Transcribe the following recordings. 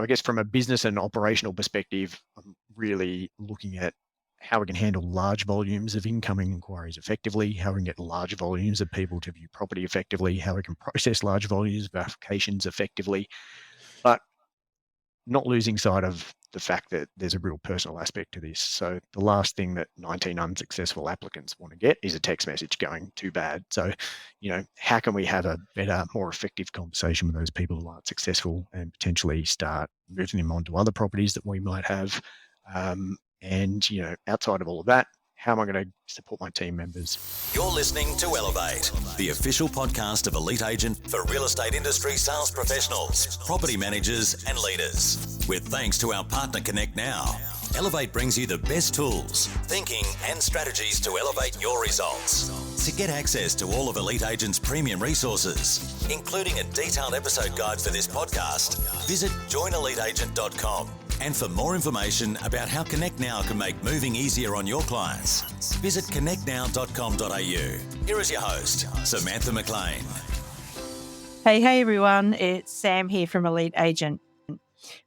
I guess from a business and operational perspective, I'm really looking at how we can handle large volumes of incoming inquiries effectively, how we can get large volumes of people to view property effectively, how we can process large volumes of applications effectively, but not losing sight of the fact that there's a real personal aspect to this. So the last thing that 19 unsuccessful applicants want to get is a text message going too bad. So, how can we have a better, more effective conversation with those people who aren't successful and potentially start moving them on to other properties that we might have? Outside of all of that, how am I going to support my team members? You're listening to Elevate, the official podcast of Elite Agent for real estate industry sales professionals, property managers and leaders. With thanks to our partner Connect Now, Elevate brings you the best tools, thinking and strategies to elevate your results. To get access to all of Elite Agent's premium resources, including a detailed episode guide for this podcast, visit joineliteagent.com. And for more information about how Connect Now can make moving easier on your clients, visit connectnow.com.au. Here is your host, Samantha McLean. Hey everyone, it's Sam here from Elite Agent.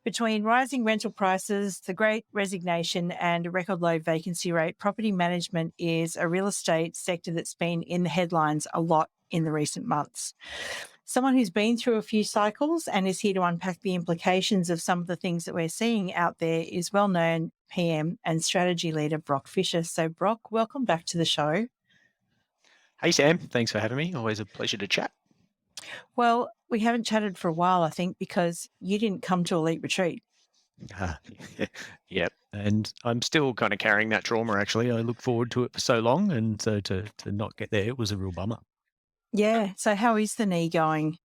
Between rising rental prices, the Great Resignation and a record low vacancy rate, property management is a real estate sector that's been in the headlines a lot in the recent months. Someone who's been through a few cycles and is here to unpack the implications of some of the things that we're seeing out there is well-known PM and strategy leader Brock Fisher. So Brock, welcome back to the show. Hey Sam, thanks for having me. Always a pleasure to chat. Well, we haven't chatted for a while, I think, because you didn't come to Elite Retreat. Yep, and I'm still kind of carrying that trauma, actually. I look forward to it for so long, and so to not get there, it was a real bummer. Yeah. So how is the knee going?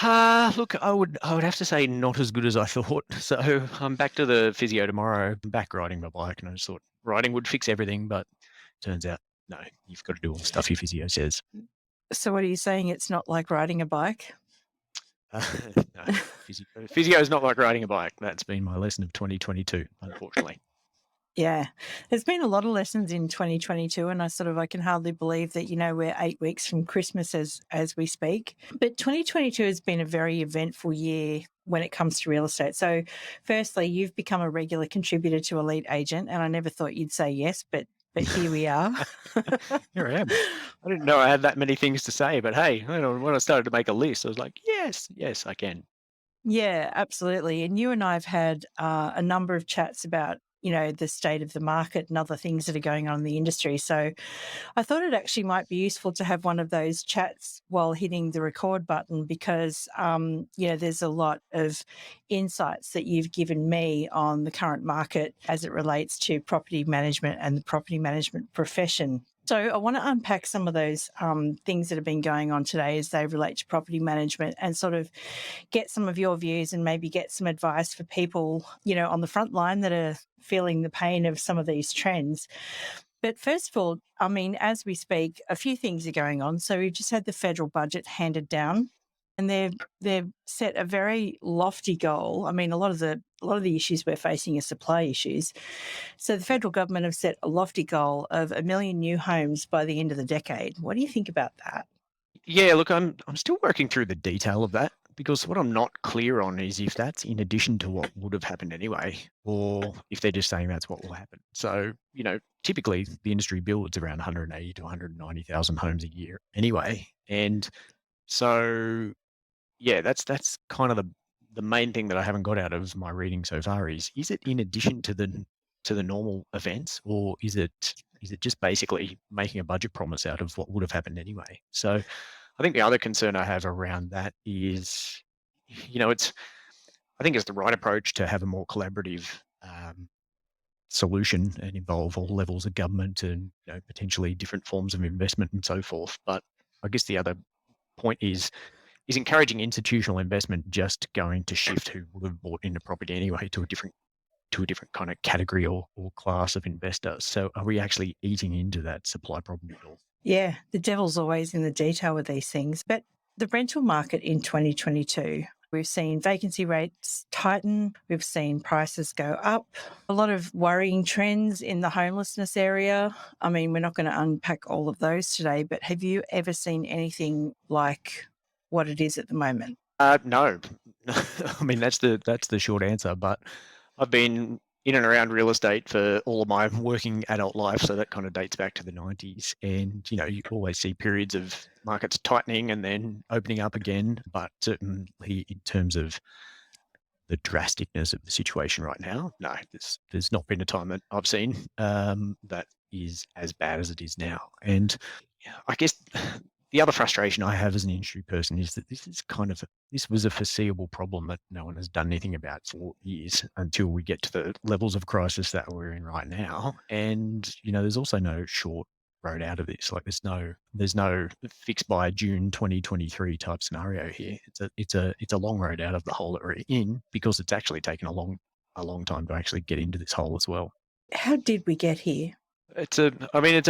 Look, I would have to say not as good as I thought. So I'm back to the physio tomorrow. I'm back riding my bike, and I just thought riding would fix everything, but turns out, no, you've got to do all the stuff your physio says. So what are you saying? It's not like riding a bike? No, physio is not like riding a bike. That's been my lesson of 2022, unfortunately. Yeah, there's been a lot of lessons in 2022, and I can hardly believe that, we're 8 weeks from Christmas as we speak. But 2022 has been a very eventful year when it comes to real estate. So firstly, you've become a regular contributor to Elite Agent, and I never thought you'd say yes, but here we are. Here I am. I didn't know I had that many things to say, but hey, when I started to make a list, I was like, yes, I can. Yeah, absolutely. And you and I have had a number of chats about, the state of the market and other things that are going on in the industry. So I thought it actually might be useful to have one of those chats while hitting the record button because, there's a lot of insights that you've given me on the current market as it relates to property management and the property management profession. So I want to unpack some of those things that have been going on today as they relate to property management and sort of get some of your views and maybe get some advice for people, on the front line that are feeling the pain of some of these trends. But first of all, as we speak, a few things are going on. So we've just had the federal budget handed down and they've set a very lofty goal. A lot of the issues we're facing are supply issues. So the federal government have set a lofty goal of 1 million new homes by the end of the decade. What do you think about that? Yeah, look, I'm still working through the detail of that because what I'm not clear on is if that's in addition to what would have happened anyway, or if they're just saying that's what will happen. So, typically the industry builds around 180 to 190,000 homes a year anyway. And so, yeah, that's kind of the main thing that I haven't got out of my reading so far is it in addition to the normal events, or is it just basically making a budget promise out of what would have happened anyway? So I think the other concern I have around that is, I think it's the right approach to have a more collaborative solution and involve all levels of government and potentially different forms of investment and so forth. But I guess the other point is encouraging institutional investment just going to shift who would have bought into property anyway to a different kind of category or class of investor? So are we actually eating into that supply problem at all? Yeah, the devil's always in the detail with these things. But the rental market in 2022, we've seen vacancy rates tighten. We've seen prices go up. A lot of worrying trends in the homelessness area. We're not going to unpack all of those today, but have you ever seen anything like what it is at the moment? No, I mean, that's the short answer, but I've been in and around real estate for all of my working adult life, so that kind of dates back to the 90s. And, you always see periods of markets tightening and then opening up again. But certainly in terms of the drasticness of the situation right now, no, there's not been a time that I've seen that is as bad as it is now. And yeah, I guess the other frustration I have as an industry person is that this was a foreseeable problem that no one has done anything about for years until we get to the levels of crisis that we're in right now. And there's also no short road out of this. Like there's no fix by June 2023 type scenario here. It's a long road out of the hole that we're in because it's actually taken a long time to actually get into this hole as well. How did we get here? It's a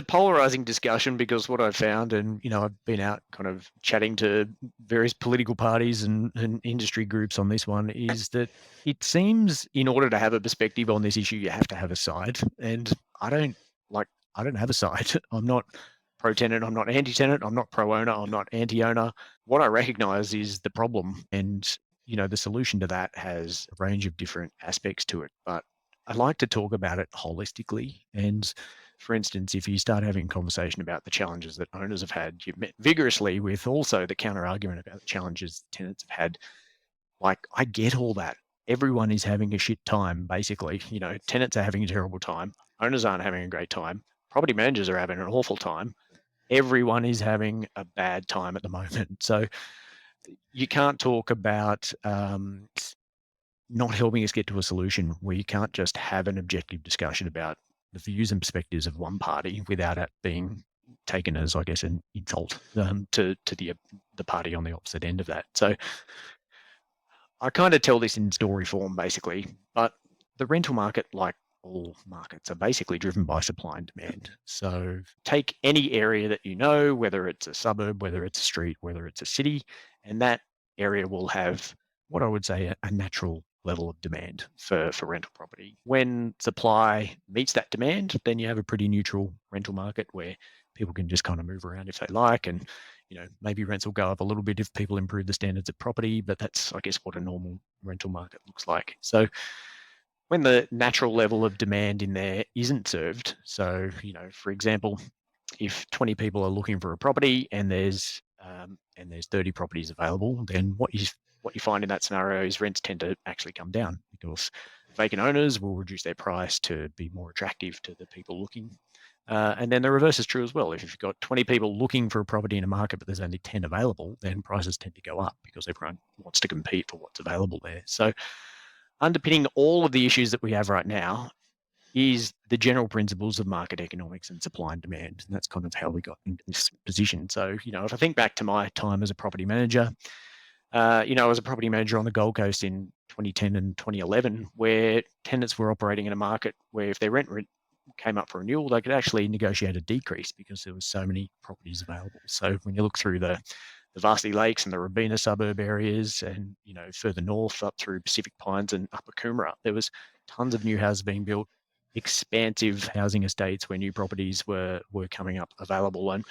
polarizing discussion because what I've found, and I've been out kind of chatting to various political parties and industry groups on this one, is that it seems in order to have a perspective on this issue, you have to have a side. And I don't I don't have a side. I'm not pro-tenant, I'm not anti-tenant, I'm not pro-owner, I'm not anti-owner. What I recognize is the problem, and the solution to that has a range of different aspects to it. But I like to talk about it holistically. And for instance, if you start having a conversation about the challenges that owners have had, you've met vigorously with also the counter argument about the challenges tenants have had. Like, I get all that. Everyone is having a shit time, basically. Tenants are having a terrible time. Owners aren't having a great time. Property managers are having an awful time. Everyone is having a bad time at the moment. So you can't talk about not helping us get to a solution where you can't just have an objective discussion about the views and perspectives of one party without it being taken as, I guess, an insult to the party on the opposite end of that. So I kind of tell this in story form, basically, but the rental market, like all markets, are basically driven by supply and demand. So take any area that whether it's a suburb, whether it's a street, whether it's a city, and that area will have what I would say a natural level of demand for rental property. When supply meets that demand, then you have a pretty neutral rental market where people can just kind of move around if they like, and maybe rents will go up a little bit if people improve the standards of property, but that's, I guess, what a normal rental market looks like. So when the natural level of demand in there isn't served, so, for example, if 20 people are looking for a property and there's 30 properties available, then what you find in that scenario is rents tend to actually come down because vacant owners will reduce their price to be more attractive to the people looking. And then the reverse is true as well. If you've got 20 people looking for a property in a market, but there's only 10 available, then prices tend to go up because everyone wants to compete for what's available there. So underpinning all of the issues that we have right now is the general principles of market economics and supply and demand. And that's kind of how we got into this position. So, if I think back to my time as a property manager, I was a property manager on the Gold Coast in 2010 and 2011, where tenants were operating in a market where if their rent came up for renewal, they could actually negotiate a decrease because there was so many properties available. So when you look through the Varsity Lakes and the Robina suburb areas and, further north up through Pacific Pines and Upper Coomera, there was tons of new houses being built, expansive housing estates where new properties were coming up available. And,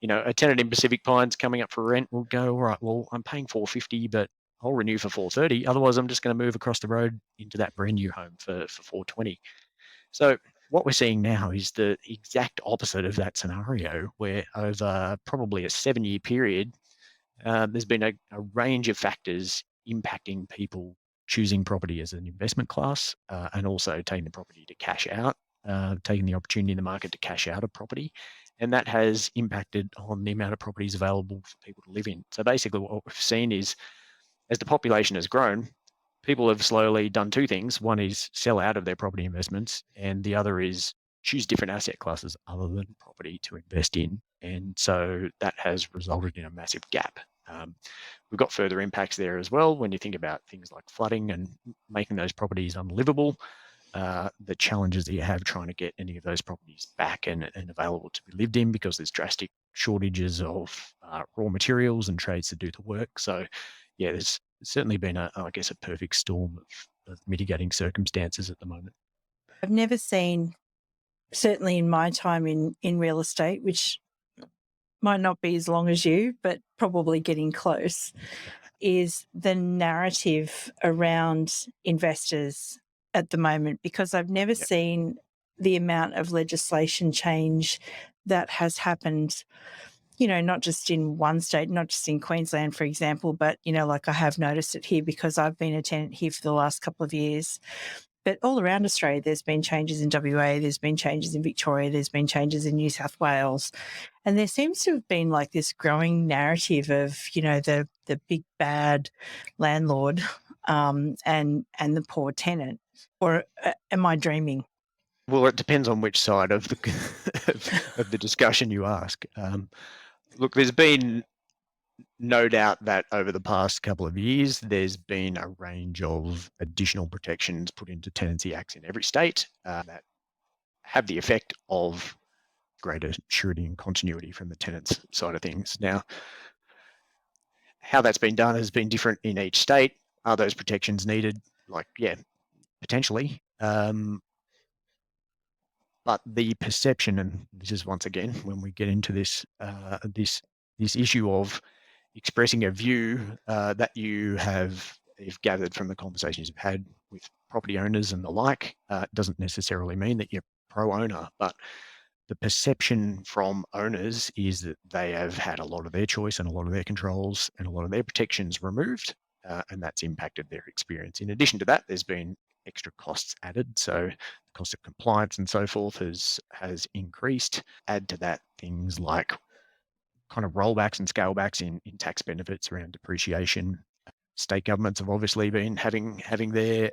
a tenant in Pacific Pines coming up for rent will go, all right, well, I'm paying $450, but I'll renew for $430. Otherwise, I'm just going to move across the road into that brand new home for $420. So what we're seeing now is the exact opposite of that scenario, where over probably a 7-year period, there's been a range of factors impacting people choosing property as an investment class and also taking the property to cash out, taking the opportunity in the market to cash out a property. And that has impacted on the amount of properties available for people to live in. So basically what we've seen is as the population has grown, people have slowly done two things. One is sell out of their property investments, and the other is choose different asset classes other than property to invest in. And so that has resulted in a massive gap. We've got further impacts there as well when you think about things like flooding and making those properties unlivable. The challenges that you have trying to get any of those properties back and available to be lived in because there's drastic shortages of raw materials and trades to do the work. So, yeah, there's certainly been I guess, a perfect storm of mitigating circumstances at the moment. I've never seen, certainly in my time in real estate, which might not be as long as you, but probably getting close. is the narrative around investors at the moment, because I've never Yep. seen the amount of legislation change that has happened, not just in one state, not just in Queensland, for example, but, like I have noticed it here because I've been a tenant here for the last couple of years. But all around Australia, there's been changes in WA, there's been changes in Victoria, there's been changes in New South Wales. And there seems to have been like this growing narrative of, the big bad landlord and the poor tenant. Or am I dreaming? Well, it depends on which side of the discussion you ask. Look, there's been no doubt that over the past couple of years, there's been a range of additional protections put into tenancy acts in every state that have the effect of greater surety and continuity from the tenant's side of things. Now, how that's been done has been different in each state. Are those protections needed? Like, yeah, potentially. But the perception, and this is once again when we get into this this issue of expressing a view that you've gathered from the conversations you've had with property owners and the like, doesn't necessarily mean that you're pro owner, but the perception from owners is that they have had a lot of their choice and a lot of their controls and a lot of their protections removed, and that's impacted their experience. In addition to that, there's been extra costs added, so the cost of compliance and so forth has increased. Add to that things like kind of rollbacks and scalebacks in tax benefits around depreciation. State governments have obviously been having their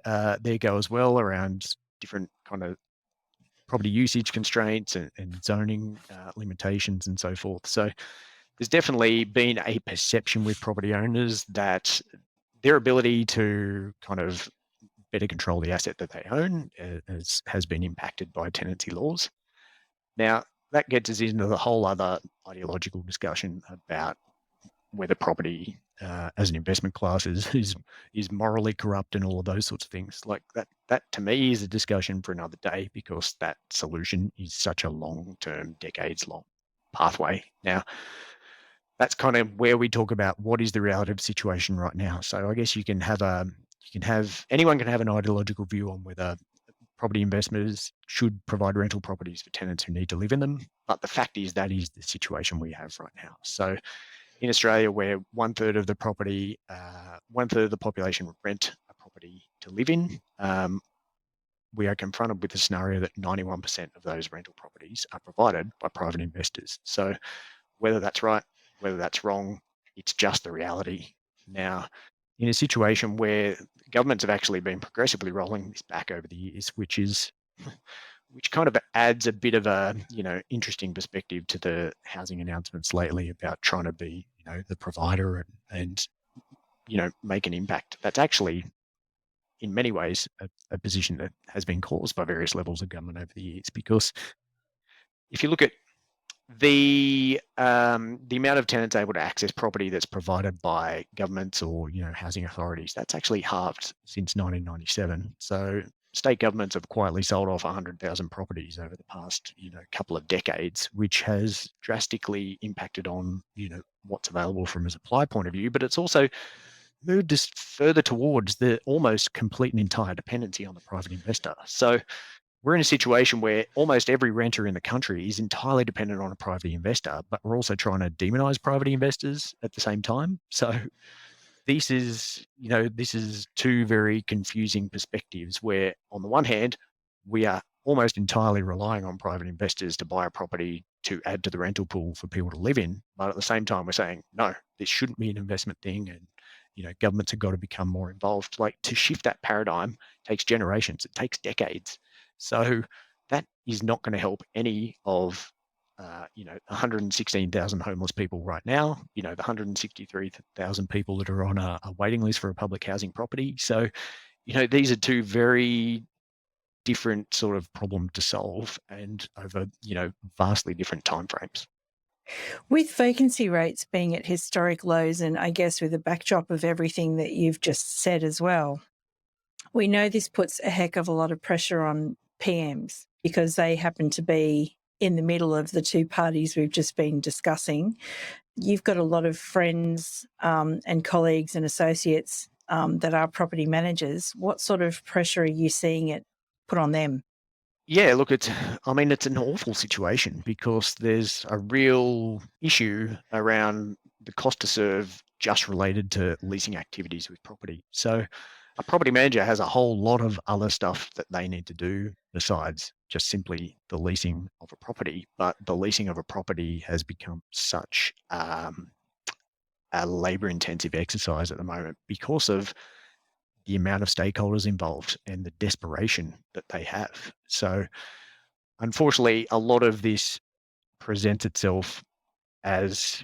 go as well around different kind of property usage constraints and zoning limitations and so forth. So there's definitely been a perception with property owners that their ability to kind of better control the asset that they own has been impacted by tenancy laws. Now, that gets us into the whole other ideological discussion about whether property as an investment class is morally corrupt and all of those sorts of things. Like that to me is a discussion for another day, because that solution is such a long-term, decades-long pathway. Now, that's kind of where we talk about what is the relative situation right now. So I guess anyone can have an ideological view on whether property investors should provide rental properties for tenants who need to live in them. But the fact is that is the situation we have right now. So in Australia, where one third of the population rent a property to live in, we are confronted with the scenario that 91% of those rental properties are provided by private investors. So whether that's right, whether that's wrong, it's just the reality. Now, in a situation where governments have actually been progressively rolling this back over the years, which kind of adds a bit of a interesting perspective to the housing announcements lately about trying to be the provider and make an impact. That's actually in many ways a position that has been caused by various levels of government over the years, because if you look at the amount of tenants able to access property that's provided by governments or housing authorities, that's actually halved since 1997. So state governments have quietly sold off 100,000 properties over the past couple of decades, which has drastically impacted on what's available from a supply point of view. But it's also moved us further towards the almost complete and entire dependency on the private investor. So we're in a situation where almost every renter in the country is entirely dependent on a private investor, but we're also trying to demonize private investors at the same time. So this is two very confusing perspectives where, on the one hand, we are almost entirely relying on private investors to buy a property to add to the rental pool for people to live in. But at the same time, we're saying, no, this shouldn't be an investment thing. And, governments have got to become more involved. Like, to shift that paradigm takes generations. It takes decades. So that is not going to help any of 116,000 homeless people right now, the 163,000 people that are on a waiting list for a public housing property. So, these are two very different sort of problem to solve, and over, vastly different timeframes. With vacancy rates being at historic lows, and I guess with the backdrop of everything that you've just said as well, we know this puts a heck of a lot of pressure on PMs, because they happen to be in the middle of the two parties we've just been discussing. You've got a lot of friends and colleagues and associates that are property managers. What sort of pressure are you seeing it put on them? Yeah, look, it's an awful situation because there's a real issue around the cost to serve just related to leasing activities with property. So a property manager has a whole lot of other stuff that they need to do besides just simply the leasing of a property. But the leasing of a property has become such a labor intensive exercise at the moment because of the amount of stakeholders involved and the desperation that they have. So unfortunately, a lot of this presents itself as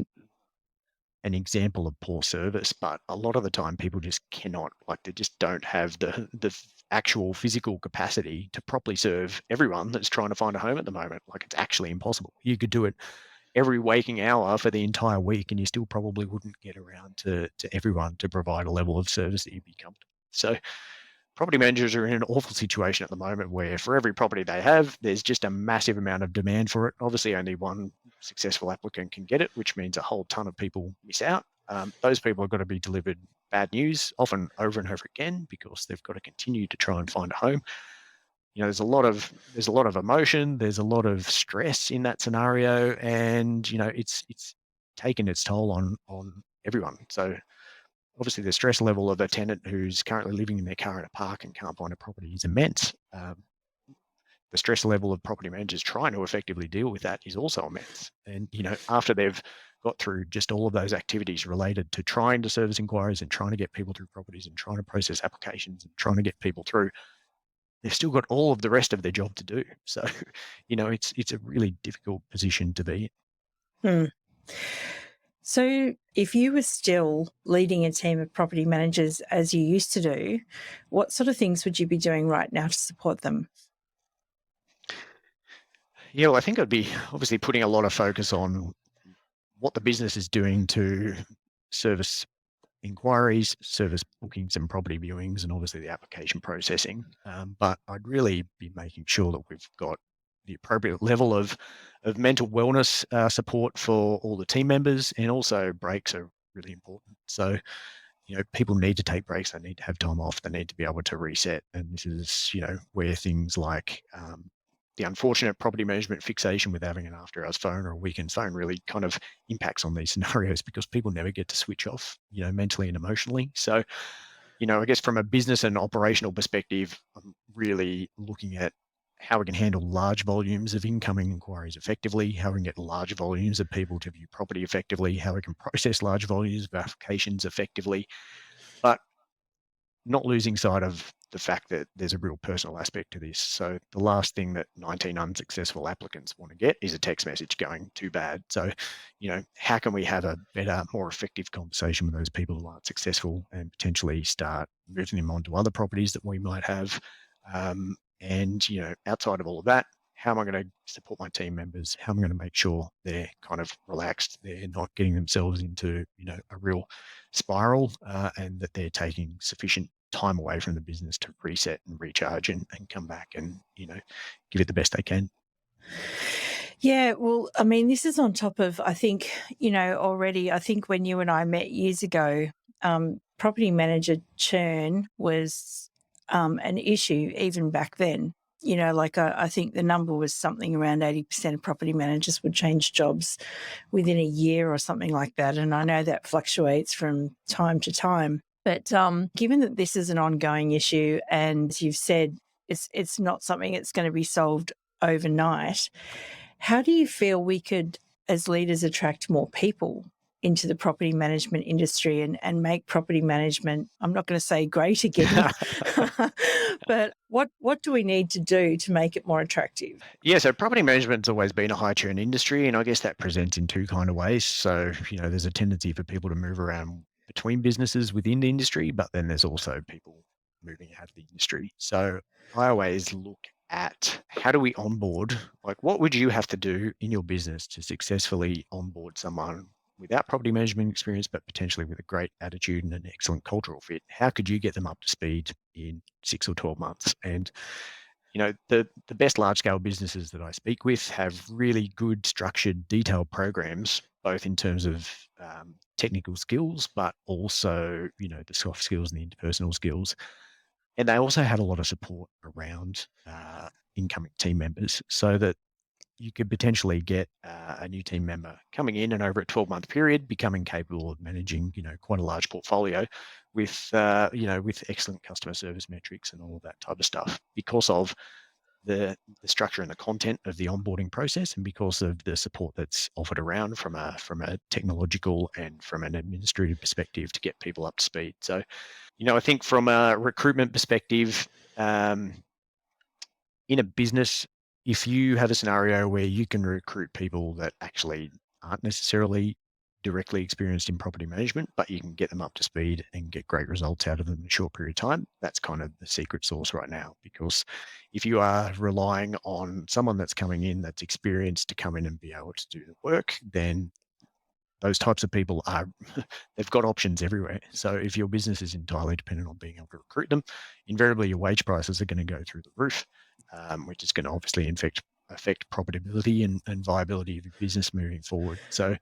an example of poor service, but a lot of the time people just cannot, like they just don't have the actual physical capacity to properly serve everyone that's trying to find a home at the moment. Like it's actually impossible. You could do it every waking hour for the entire week, and you still probably wouldn't get around to everyone to provide a level of service that you'd be comfortable. So property managers are in an awful situation at the moment where for every property they have, there's just a massive amount of demand for it. Obviously, only one successful applicant can get it, which means a whole ton of people miss out. Those people have got to be delivered bad news, often over and over again, because they've got to continue to try and find a home. You know, there's a lot of emotion, there's a lot of stress in that scenario, and you know, it's taken its toll on everyone. So obviously the stress level of a tenant who's currently living in their car in a park and can't find a property is immense. The stress level of property managers trying to effectively deal with that is also immense. And, you know, after they've got through just all of those activities related to trying to service inquiries and trying to get people through properties and trying to process applications and trying to get people through, they've still got all of the rest of their job to do. So, you know, it's a really difficult position to be Hmm. So, if you were still leading a team of property managers as you used to do, what sort of things would you be doing right now to support them? Yeah, well, I think I'd be obviously putting a lot of focus on what the business is doing to service inquiries, service bookings and property viewings, and obviously the application processing. But I'd really be making sure that we've got the appropriate level of mental wellness support for all the team members, and also breaks are really important. So, you know, people need to take breaks. They need to have time off. They need to be able to reset. And this is, you know, where things like the unfortunate property management fixation with having an after hours phone or a weekend phone really kind of impacts on these scenarios because people never get to switch off, you know, mentally and emotionally. So, you know, I guess from a business and operational perspective, I'm really looking at how we can handle large volumes of incoming inquiries effectively, how we can get large volumes of people to view property effectively, how we can process large volumes of applications effectively, but not losing sight of the fact that there's a real personal aspect to this. So the last thing that 19 unsuccessful applicants want to get is a text message going too bad. So, you know, how can we have a better, more effective conversation with those people who aren't successful and potentially start moving them on to other properties that we might have? And, you know, outside of all of that, how am I going to support my team members? How am I going to make sure they're kind of relaxed? They're not getting themselves into, you know, a real spiral, and that they're taking sufficient time away from the business to reset and recharge and come back and, you know, give it the best they can. Yeah, well, I mean, this is on top of, I think, you know, already, I think when you and I met years ago, property manager churn was an issue even back then. You know, like I think the number was something around 80% of property managers would change jobs within a year or something like that. And I know that fluctuates from time to time. But given that this is an ongoing issue, and as you've said, it's not something that's going to be solved overnight, how do you feel we could, as leaders, attract more people into the property management industry and make property management, I'm not going to say great again, but what do we need to do to make it more attractive? Yeah, so property management's always been a high churn industry, and I guess that presents in two kind of ways. So, you know, there's a tendency for people to move around between businesses within the industry, but then there's also people moving out of the industry. So I always look at how do we onboard, like what would you have to do in your business to successfully onboard someone without property management experience, but potentially with a great attitude and an excellent cultural fit? How could you get them up to speed in 6 or 12 months? And The best large scale businesses that I speak with have really good structured, detailed programs, both in terms of technical skills, but also, the soft skills and the interpersonal skills. And they also had a lot of support around incoming team members so that you could potentially get a new team member coming in and over a 12-month period becoming capable of managing, quite a large portfolio with excellent customer service metrics and all of that type of stuff because of the structure and the content of the onboarding process and because of the support that's offered around from a technological and from an administrative perspective to get people up to speed. So, I think from a recruitment perspective, in a business, if you have a scenario where you can recruit people that actually aren't necessarily directly experienced in property management, but you can get them up to speed and get great results out of them in a short period of time, that's kind of the secret sauce right now. Because if you are relying on someone that's coming in that's experienced to come in and be able to do the work, then those types of people are they've got options everywhere. So if your business is entirely dependent on being able to recruit them, invariably your wage prices are going to go through the roof, which is going to obviously affect profitability and viability of your business moving forward. So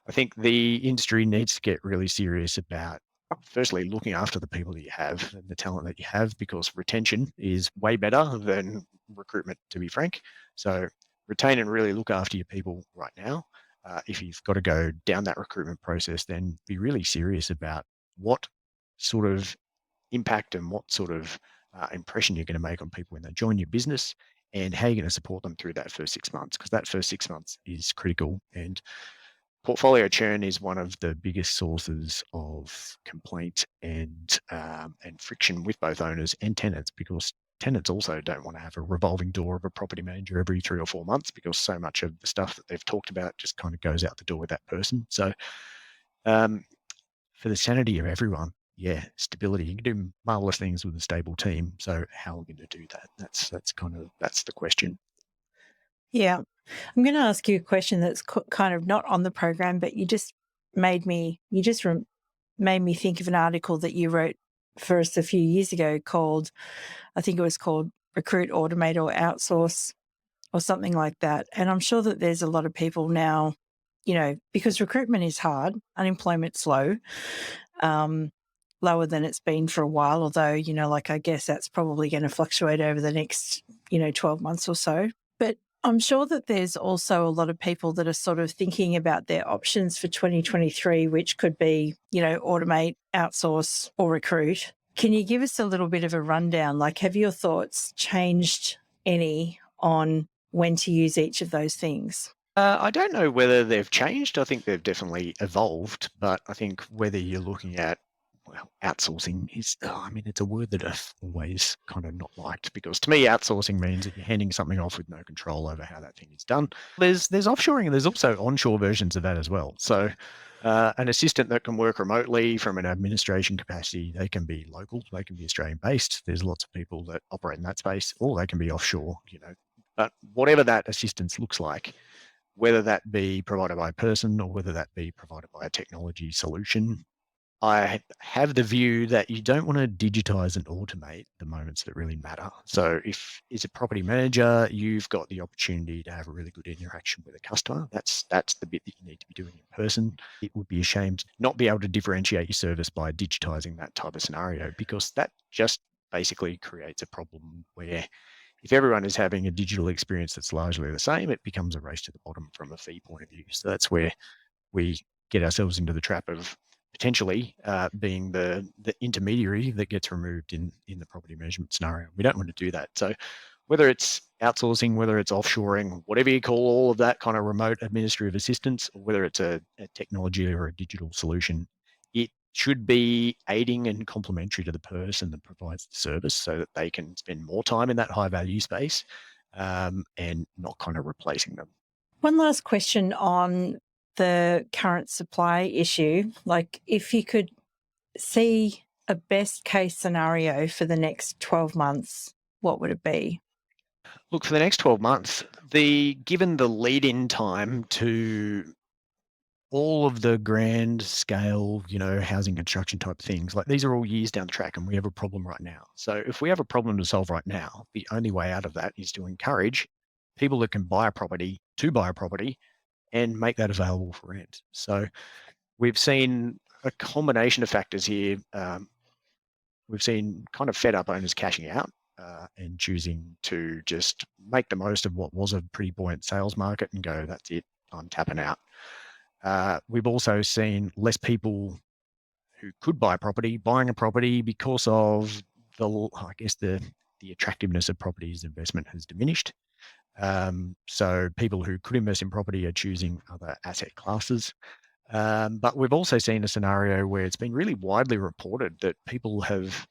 I think the industry needs to get really serious about firstly looking after the people that you have and the talent that you have, because retention is way better than recruitment, to be frank. So retain and really look after your people right now. If you've got to go down that recruitment process, then be really serious about what sort of impact and what sort of impression you're going to make on people when they join your business, and how you're going to support them through that first 6 months, because that first 6 months is critical. And portfolio churn is one of the biggest sources of complaint and friction with both owners and tenants, because tenants also don't want to have a revolving door of a property manager every 3 or 4 months, because so much of the stuff that they've talked about just kind of goes out the door with that person. So um, for the sanity of everyone, yeah, stability. You can do marvelous things with a stable team. So how are we going to do that? That's the question. Yeah. I'm going to ask you a question that's kind of not on the program, but made me think of an article that you wrote for us a few years ago called, I think it was called Recruit, Automate or Outsource or something like that. And I'm sure that there's a lot of people now, because recruitment is hard, unemployment's low, lower than it's been for a while, although, I guess that's probably going to fluctuate over the next, 12 months or so. But I'm sure that there's also a lot of people that are sort of thinking about their options for 2023, which could be, automate, outsource, or recruit. Can you give us a little bit of a rundown? Like, have your thoughts changed any on when to use each of those things? I don't know whether they've changed. I think they've definitely evolved, but I think whether you're looking at, well, outsourcing is, it's a word that I've always kind of not liked, because to me, outsourcing means that you're handing something off with no control over how that thing is done. There's offshoring and there's also onshore versions of that as well. So an assistant that can work remotely from an administration capacity, they can be local, they can be Australian based. There's lots of people that operate in that space, or they can be offshore. But whatever that assistance looks like, whether that be provided by a person or whether that be provided by a technology solution, I have the view that you don't want to digitize and automate the moments that really matter. So if as a property manager, you've got the opportunity to have a really good interaction with a customer, that's the bit that you need to be doing in person. It would be a shame to not be able to differentiate your service by digitizing that type of scenario, because that just basically creates a problem where if everyone is having a digital experience that's largely the same, it becomes a race to the bottom from a fee point of view. So that's where we get ourselves into the trap of potentially being the intermediary that gets removed in the property management scenario. We don't want to do that. So whether it's outsourcing, whether it's offshoring, whatever you call all of that kind of remote administrative assistance, or whether it's a technology or a digital solution, it should be aiding and complementary to the person that provides the service so that they can spend more time in that high value space and not kind of replacing them. One last question on the current supply issue. Like, if you could see a best case scenario for the next 12 months, what would it be? Look, for the next 12 months, given the lead in time to all of the grand scale, housing construction type things, like these are all years down the track and we have a problem right now. So if we have a problem to solve right now, the only way out of that is to encourage people that can buy a property to buy a property and make that available for rent. So we've seen a combination of factors here. We've seen kind of fed up owners cashing out and choosing to just make the most of what was a pretty buoyant sales market and go, that's it, I'm tapping out. We've also seen less people who could buy a property buying a property because of the attractiveness of property as investment has diminished. So people who could invest in property are choosing other asset classes. But we've also seen a scenario where it's been really widely reported that people have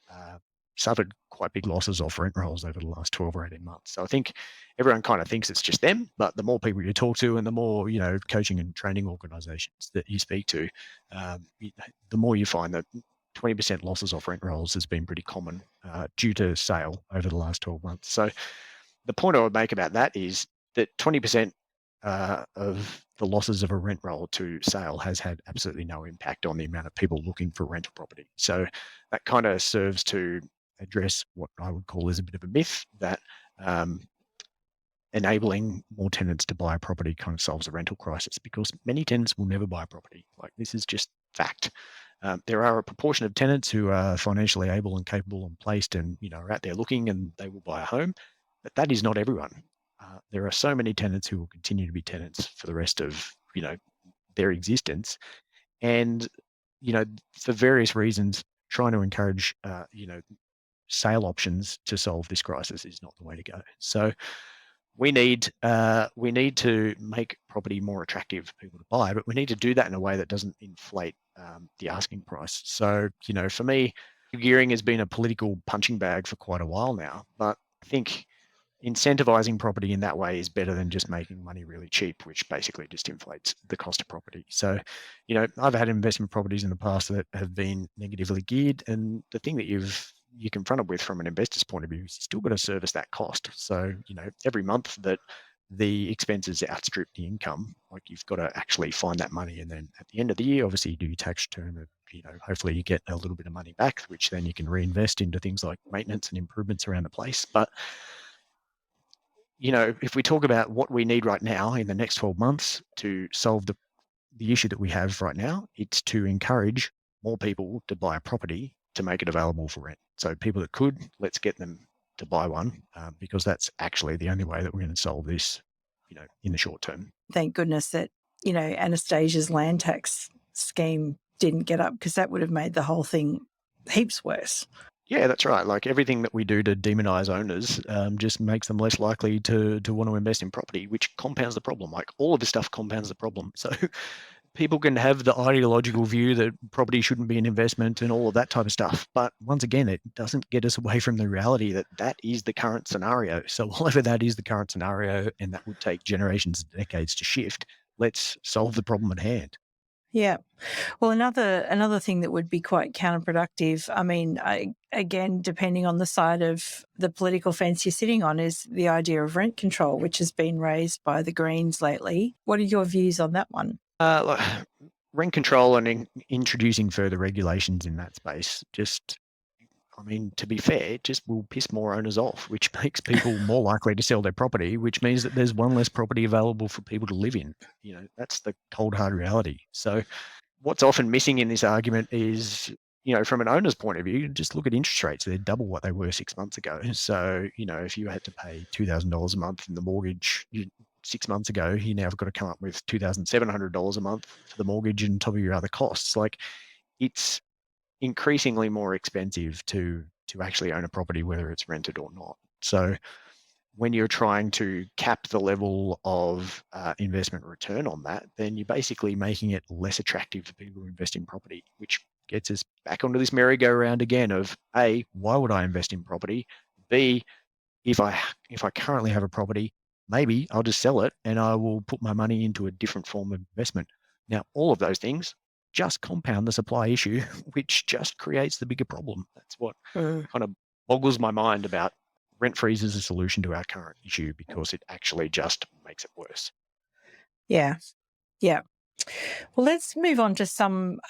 suffered quite big losses off rent rolls over the last 12 or 18 months. So I think everyone kind of thinks it's just them, but the more people you talk to and the more, coaching and training organizations that you speak to, the more you find that 20% losses off rent rolls has been pretty common due to sale over the last 12 months. So the point I would make about that is that 20% of the losses of a rent roll to sale has had absolutely no impact on the amount of people looking for rental property. So that kind of serves to address what I would call is a bit of a myth that enabling more tenants to buy a property kind of solves the rental crisis, because many tenants will never buy a property. Like, this is just fact. There are a proportion of tenants who are financially able and capable and placed and, are out there looking and they will buy a home, but that is not everyone. There are so many tenants who will continue to be tenants for the rest of, their existence. And, for various reasons, trying to encourage, sale options to solve this crisis is not the way to go. So we need to make property more attractive for people to buy, but we need to do that in a way that doesn't inflate the asking price. So, for me, gearing has been a political punching bag for quite a while now, but I think incentivizing property in that way is better than just making money really cheap, which basically just inflates the cost of property. So, I've had investment properties in the past that have been negatively geared, and the thing that you're confronted with from an investor's point of view is you still got to service that cost. So, every month that the expenses outstrip the income, like, you've got to actually find that money. And then at the end of the year, obviously you do your tax return, and, hopefully you get a little bit of money back, which then you can reinvest into things like maintenance and improvements around the place. But if we talk about what we need right now in the next 12 months to solve the issue that we have right now, it's to encourage more people to buy a property to make it available for rent. So people that could, let's get them to buy one, because that's actually the only way that we're going to solve this, in the short term. Thank goodness that, Anastasia's land tax scheme didn't get up, because that would have made the whole thing heaps worse. Yeah, that's right. Like, everything that we do to demonize owners just makes them less likely to want to invest in property, which compounds the problem. Like, all of this stuff compounds the problem. So people can have the ideological view that property shouldn't be an investment and all of that type of stuff. But once again, it doesn't get us away from the reality that that is the current scenario. So whatever that is the current scenario, and that would take generations and decades to shift, let's solve the problem at hand. Yeah. Well, another thing that would be quite counterproductive, I mean, again, depending on the side of the political fence you're sitting on, is the idea of rent control, which has been raised by the Greens lately. What are your views on that one? Like, rent control and introducing further regulations in that space, to be fair, it just will piss more owners off, which makes people more likely to sell their property, which means that there's one less property available for people to live in. That's the cold, hard reality. So what's often missing in this argument is, from an owner's point of view, just look at interest rates. They're double what they were 6 months ago. So, if you had to pay $2,000 a month in the mortgage 6 months ago, you now have got to come up with $2,700 a month for the mortgage and top of your other costs. Like, it's increasingly more expensive to actually own a property, whether it's rented or not. So when you're trying to cap the level of investment return on that, then you're basically making it less attractive for people to invest in property, which gets us back onto this merry-go-round again of A, why would I invest in property? B, if I currently have a property, maybe I'll just sell it and I will put my money into a different form of investment. Now, all of those things just compound the supply issue, which just creates the bigger problem. That's what kind of boggles my mind about rent freeze as a solution to our current issue, because it actually just makes it worse. Yeah. Yeah. Well, let's move on to some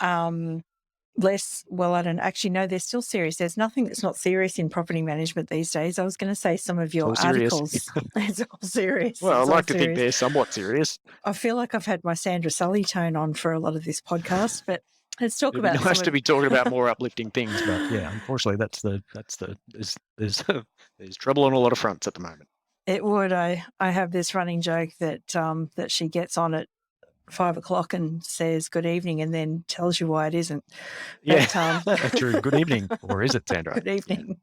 less, well, I don't actually know, they're still serious. There's nothing that's not serious in property management these days. I was going to say some of It's your all serious. articles. It's all serious. Well, I It's all like to think serious. they're somewhat serious. I feel like I've had my Sandra Sully tone on for a lot of this podcast, but let's talk It'd be about nice some to of be talking about more uplifting things, but yeah, unfortunately, there's there's trouble on a lot of fronts at the moment. it. Would I have this running joke that that she gets on at 5 o'clock and says good evening and then tells you why it isn't. Yeah, But, true. Good evening, or is it, Sandra? good evening.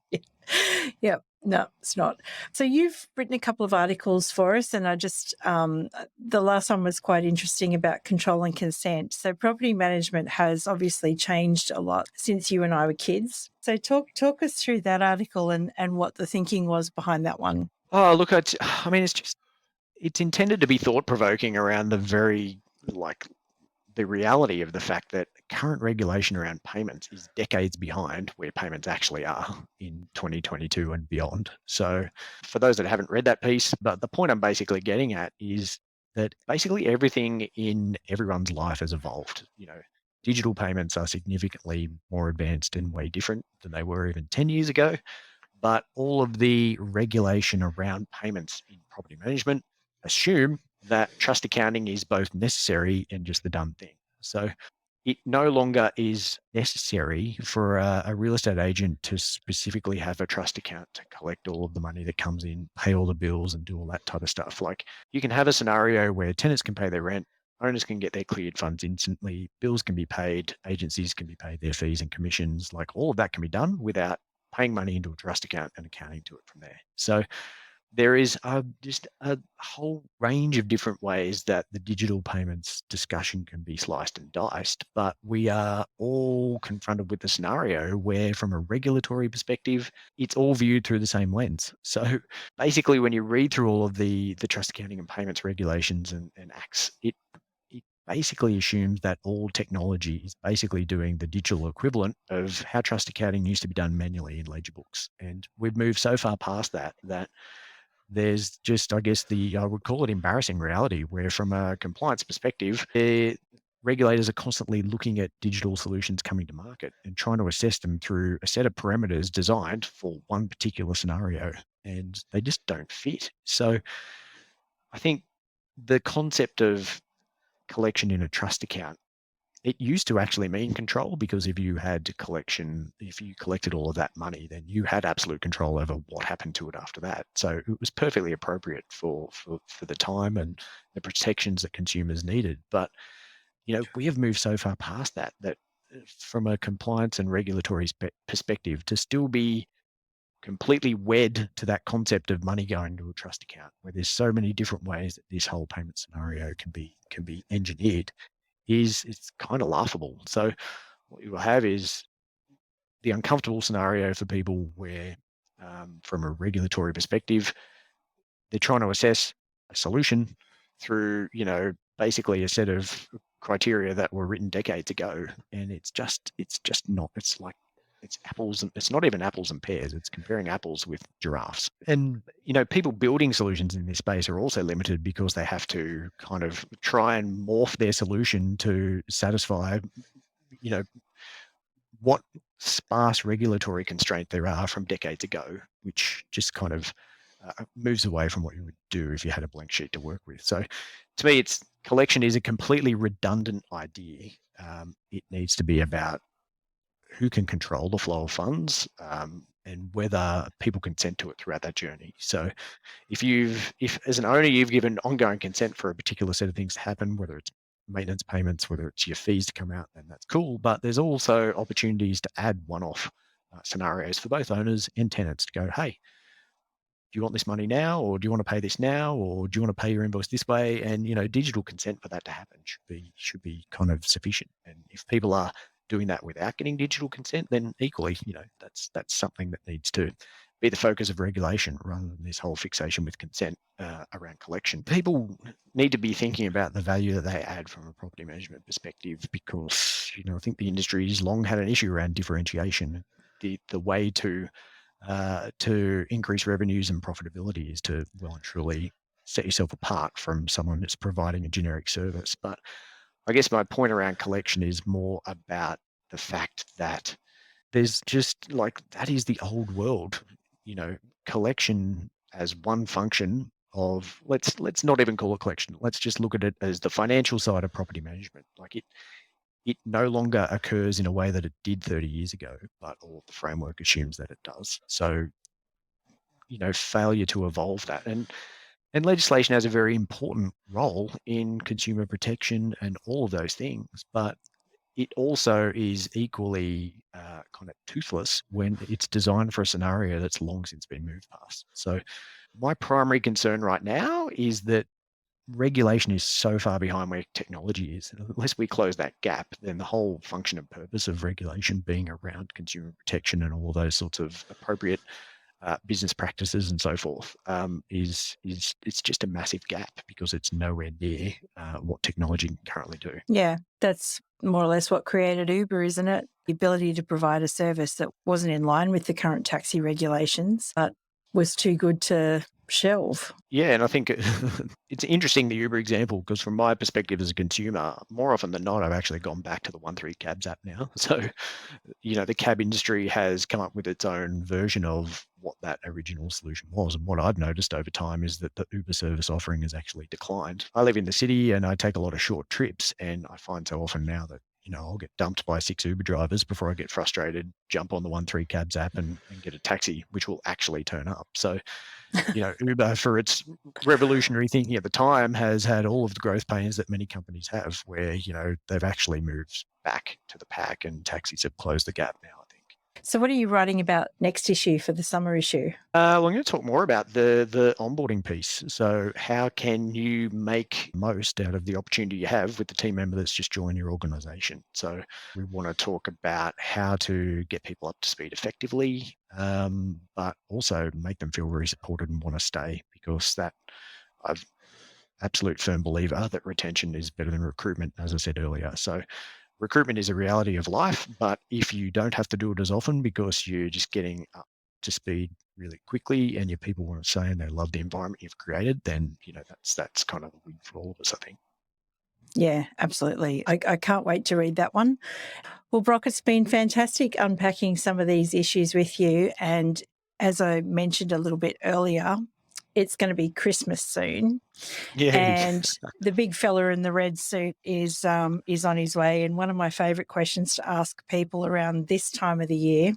Yeah. No, it's not. So you've written a couple of articles for us, and I just the last one was quite interesting about control and consent. So property management has obviously changed a lot since you and I were kids. So talk us through that article and what the thinking was behind that one. Oh, look, I mean, it's intended to be thought provoking around the reality of the fact that current regulation around payments is decades behind where payments actually are in 2022 and beyond. So for those that haven't read that piece, but the point I'm basically getting at is that basically everything in everyone's life has evolved. Digital payments are significantly more advanced and way different than they were even 10 years ago. But all of the regulation around payments in property management assume that trust accounting is both necessary and just the done thing. So it no longer is necessary for a real estate agent to specifically have a trust account to collect all of the money that comes in, pay all the bills, and do all that type of stuff. Like, you can have a scenario where tenants can pay their rent, owners can get their cleared funds instantly, bills can be paid, agencies can be paid their fees and commissions. Like, all of that can be done without paying money into a trust account and accounting to it from there. So there is just a whole range of different ways that the digital payments discussion can be sliced and diced, but we are all confronted with the scenario where, from a regulatory perspective, it's all viewed through the same lens. So basically, when you read through all of the trust accounting and payments regulations and acts, it basically assumes that all technology is basically doing the digital equivalent of how trust accounting used to be done manually in ledger books. And we've moved so far past that there's just, I guess, I would call it embarrassing reality, where from a compliance perspective, regulators are constantly looking at digital solutions coming to market and trying to assess them through a set of parameters designed for one particular scenario, and they just don't fit. So I think the concept of collection in a trust account, it used to actually mean control, because if you collected all of that money, then you had absolute control over what happened to it after that. So it was perfectly appropriate for the time and the protections that consumers needed. But we have moved so far past that from a compliance and regulatory perspective, to still be completely wed to that concept of money going to a trust account, where there's so many different ways that this whole payment scenario can be engineered, it's kind of laughable. So what you will have is the uncomfortable scenario for people where, from a regulatory perspective, they're trying to assess a solution through, basically a set of criteria that were written decades ago, and it's just not. It's not even apples and pears. It's comparing apples with giraffes. And, people building solutions in this space are also limited because they have to kind of try and morph their solution to satisfy, what sparse regulatory constraint there are from decades ago, which just kind of moves away from what you would do if you had a blank sheet to work with. So to me, collection is a completely redundant idea. It needs to be about who can control the flow of funds, and whether people consent to it throughout that journey. So if as an owner, you've given ongoing consent for a particular set of things to happen, whether it's maintenance payments, whether it's your fees to come out, then that's cool. But there's also opportunities to add one-off scenarios for both owners and tenants to go, hey, do you want this money now, or do you want to pay this now, or do you want to pay your invoice this way? And digital consent for that to happen should be kind of sufficient. And if people are doing that without getting digital consent, then equally, that's something that needs to be the focus of regulation, rather than this whole fixation with consent around collection. People need to be thinking about the value that they add from a property management perspective, because I think the industry has long had an issue around differentiation. The way to increase revenues and profitability is to well and truly set yourself apart from someone that's providing a generic service. But I guess my point around collection is more about the fact that there's just like that is the old world, collection as one function of let's not even call it collection. Let's just look at it as the financial side of property management. Like it no longer occurs in a way that it did 30 years ago, but all of the framework assumes that it does. So, failure to evolve that. And legislation has a very important role in consumer protection and all of those things, but it also is equally kind of toothless when it's designed for a scenario that's long since been moved past. So my primary concern right now is that regulation is so far behind where technology is. Unless we close that gap, then the whole function and purpose of regulation being around consumer protection and all those sorts of appropriate business practices and so forth is it's just a massive gap because it's nowhere near what technology can currently do. Yeah, that's more or less what created Uber, isn't it? The ability to provide a service that wasn't in line with the current taxi regulations, but was too good to shelve. Yeah, and I think it's interesting, the Uber example, because from my perspective as a consumer, more often than not, I've actually gone back to the 13cabs app now. So, the cab industry has come up with its own version of what that original solution was. And what I've noticed over time is that the Uber service offering has actually declined. I live in the city and I take a lot of short trips, and I find so often now that I'll get dumped by 6 Uber drivers before I get frustrated, jump on the 13cabs app and get a taxi, which will actually turn up. So, Uber, for its revolutionary thinking at the time, has had all of the growth pains that many companies have, where, they've actually moved back to the pack and taxis have closed the gap now, I think. So what are you writing about next issue for the summer issue? Well, I'm going to talk more about the onboarding piece. So how can you make most out of the opportunity you have with the team member that's just joined your organization? So we want to talk about how to get people up to speed effectively, but also make them feel very supported and want to stay, because I'm absolute firm believer that retention is better than recruitment, as I said earlier. So recruitment is a reality of life, but if you don't have to do it as often because you're just getting up to speed really quickly and your people want to say and they love the environment you've created, then that's kind of a win for all of us, I think. Yeah, absolutely. I can't wait to read that one. Well, Brock, it's been fantastic unpacking some of these issues with you. And as I mentioned a little bit earlier, it's going to be Christmas soon. Yeah. And the big fella in the red suit is on his way. And one of my favourite questions to ask people around this time of the year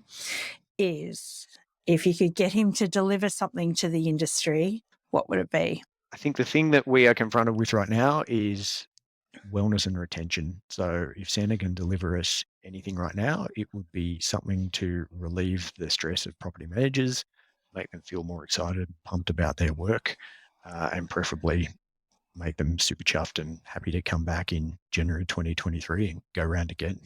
is, if you could get him to deliver something to the industry, what would it be? I think the thing that we are confronted with right now is wellness and retention. So if Santa can deliver us anything right now, it would be something to relieve the stress of property managers, make them feel more excited, pumped about their work, and preferably make them super chuffed and happy to come back in January 2023 and go around again.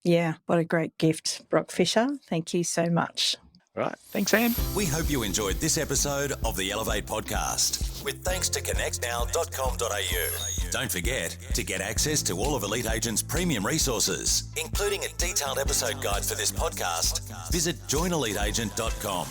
Yeah, what a great gift, Brock Fisher. Thank you so much. All right. Thanks, Sam. We hope you enjoyed this episode of the Elevate podcast, with thanks to connectnow.com.au. Don't forget to get access to all of Elite Agent's premium resources, including a detailed episode guide for this podcast. Visit joineliteagent.com.